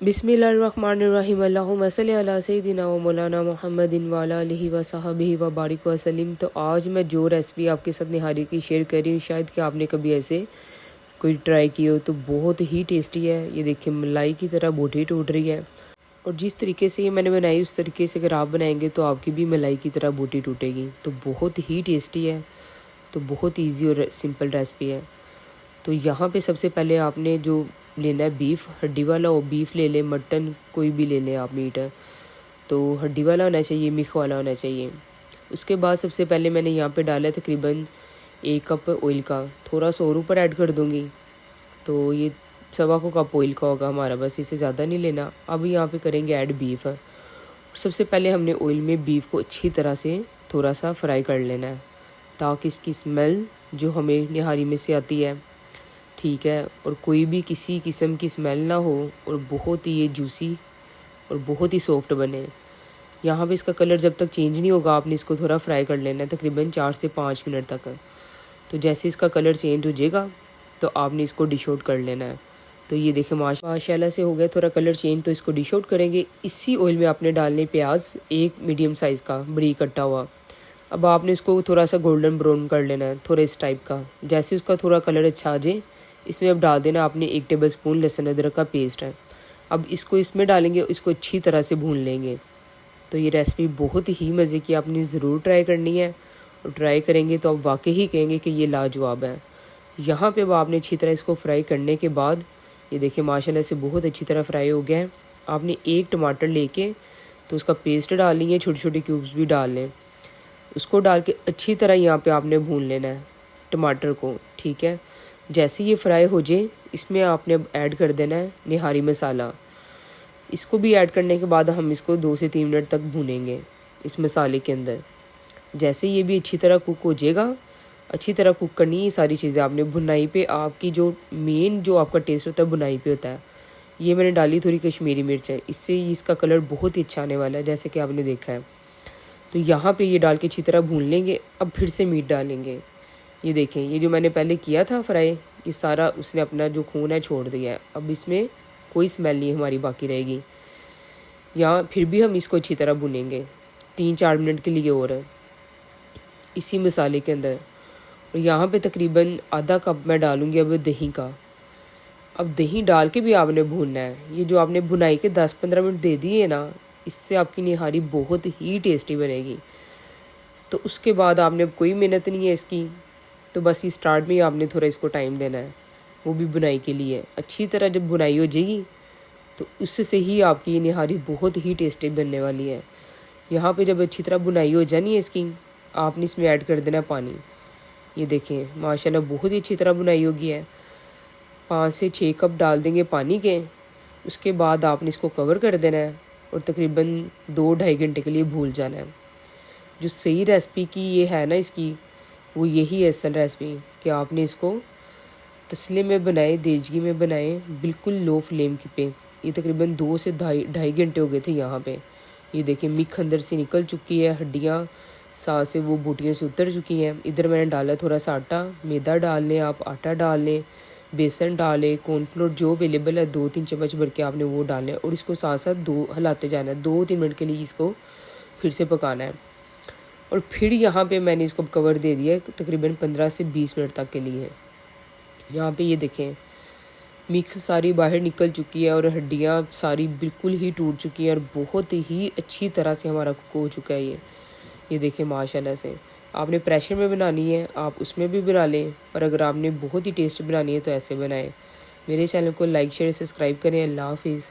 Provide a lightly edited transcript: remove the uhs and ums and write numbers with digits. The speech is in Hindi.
बिस्मिल्लाहिर्रहमानिर्रहीम अल्लाहुम्मा सल्लि अला सय्यिदिना व मौलाना मुहम्मदिन व अला आलिहि व सहाबिहि व बारिक वसल्लम। तो आज मैं जो रेसिपी आपके साथ निहारी की शेयर कर रही हूँ, शायद कि आपने कभी ऐसे कोई ट्राई की हो, तो बहुत ही टेस्टी है। ये देखिए मलाई की तरह बोटी टूट रही है, और जिस तरीके से ये मैंने बनाई उस तरीके से अगर आप बनाएंगे तो आपकी भी मलाई की तरह बोटी टूटेगी। तो बहुत ही टेस्टी है, तो बहुत ईजी और सिंपल रेसिपी है। तो यहाँ पे सबसे पहले आपने जो लेना है बीफ, हड्डी वाला हो बीफ ले लें, मटन कोई भी ले लें आप मीट है, तो हड्डी वाला होना चाहिए, मिख वाला होना चाहिए। उसके बाद सबसे पहले मैंने यहाँ पे डाला है तकरीबन 1 कप ऑयल का, थोड़ा सा और ऊपर ऐड कर दूँगी, तो ये 1.25 कप ऑयल का होगा हमारा, बस इससे ज़्यादा नहीं लेना। अब यहाँ पे करेंगे ऐड बीफ। सबसे पहले हमने ऑयल में बीफ को अच्छी तरह से थोड़ा सा फ्राई कर लेना है, ताकि इसकी स्मेल जो हमें निहारी में से आती है, ठीक है, और कोई भी किसी किस्म की स्मेल ना हो, और बहुत ही ये जूसी और बहुत ही सॉफ्ट बने। यहाँ पे इसका कलर जब तक चेंज नहीं होगा आपने इसको थोड़ा फ्राई कर लेना है, तकरीबन 4 से 5 मिनट तक। तो जैसे इसका कलर चेंज हो जाएगा तो आपने इसको डिश आउट कर लेना है। तो ये देखें माशाल्लाह से हो गया थोड़ा कलर चेंज, तो इसको डिश आउट करेंगे। इसी ऑयल में आपने डालने प्याज 1 मीडियम साइज़ का बरीक कटा हुआ। अब आपने इसको थोड़ा सा गोल्डन ब्राउन कर लेना है, थोड़ा इस टाइप का। जैसे उसका थोड़ा कलर अच्छा आ जाए, इसमें अब डाल देना आपने 1 टेबलस्पून लहसुन अदरक का पेस्ट है। अब इसको इसमें डालेंगे, इसको अच्छी तरह से भून लेंगे। तो ये रेसिपी बहुत ही मज़े की, आपने ज़रूर ट्राई करनी है, और ट्राई करेंगे तो आप वाकई ही कहेंगे कि ये लाजवाब है। यहाँ पे अब आपने अच्छी तरह इसको फ्राई करने के बाद ये देखिए माशाल्लाह से बहुत अच्छी तरह फ्राई हो गया है। आपने 1 टमाटर लेके तो उसका पेस्ट डाल लेंगे, छोटे छोटे क्यूब्स भी डाल लें। उसको डाल के अच्छी तरह यहाँ पे आपने भून लेना है टमाटर को, ठीक है। जैसे ये फ्राई हो जाए, इसमें आपने अब ऐड कर देना है निहारी मसाला। इसको भी ऐड करने के बाद हम इसको 2 से 3 मिनट तक भूनेंगे इस मसाले के अंदर। जैसे ये भी अच्छी तरह कुक हो जाएगा, अच्छी तरह कुक करनी है ये सारी चीज़ें आपने। भुनाई पे आपकी जो मेन जो आपका टेस्ट होता है भुनाई पे होता है। ये मैंने डाली थोड़ी कश्मीरी मिर्च है, इससे इसका कलर बहुत ही अच्छा आने वाला है, जैसे कि आपने देखा है। तो यहाँ पे ये डाल के अच्छी तरह भून लेंगे। अब फिर से मीट डालेंगे। ये देखें, ये जो मैंने पहले किया था फ्राई, ये सारा उसने अपना जो खून है छोड़ दिया है। अब इसमें कोई स्मेल नहीं हमारी बाकी रहेगी। यहाँ फिर भी हम इसको अच्छी तरह भुनेंगे 3-4 मिनट के लिए और इसी मसाले के अंदर। और यहाँ पे तकरीबन आधा कप मैं डालूँगी अब दही का। अब दही डाल के भी आपने भूनना है। ये जो आपने भुनाई के 10-15 मिनट दे दिए ना, इससे आपकी निहारी बहुत ही टेस्टी बनेगी। तो उसके बाद आपने अब कोई मेहनत नहीं है इसकी, तो बस ये स्टार्ट में ही आपने थोड़ा इसको टाइम देना है, वो भी बुनाई के लिए। अच्छी तरह जब बुनाई हो जाएगी तो उससे ही आपकी ये निहारी बहुत ही टेस्टी बनने वाली है। यहाँ पे जब अच्छी तरह बुनाई हो जानी है इसकी, आपने इसमें ऐड कर देना पानी। ये देखें माशाल्लाह बहुत ही अच्छी तरह बुनाई होगी है। 5 से 6 कप डाल देंगे पानी के। उसके बाद आपने इसको कवर कर देना है और तकरीबन 2-2.5 घंटे के लिए भूल जाना है। जो सही रेसिपी की ये है ना इसकी, वो यही है असल रेसिपी, कि आपने इसको तसले में बनाए, देजगी में बनाए, बिल्कुल लो फ्लेम की पे। ये तकरीबन 2 से 2.5 घंटे हो गए थे यहाँ पे। ये देखिए मिख अंदर से निकल चुकी है, हड्डियाँ साथ से वो बोटियों से उतर चुकी हैं। इधर मैंने डाला थोड़ा सा आटा, मैदा डाल लें आप, आटा डाल लें, बेसन डालें, कॉर्नफ्लोर जो अवेलेबल है 2-3 चम्मच भर के आपने वो डालें, और इसको साथ साथ हिलाते जाना है। 2-3 मिनट के लिए इसको फिर से पकाना है। और फिर यहाँ पे मैंने इसको कवर दे दिया है तकरीबन 15 से 20 मिनट तक के लिए। यहाँ पे ये देखें मिक्स सारी बाहर निकल चुकी है और हड्डियाँ सारी बिल्कुल ही टूट चुकी हैं, और बहुत ही अच्छी तरह से हमारा कुक हो चुका है ये देखें माशाल्लाह से। आपने प्रेशर में बनानी है आप उसमें भी बना लें, पर अगर आपने बहुत ही टेस्टी बनानी है तो ऐसे बनाएं। मेरे चैनल को लाइक शेयर सब्सक्राइब करें। अल्लाह हाफिज़।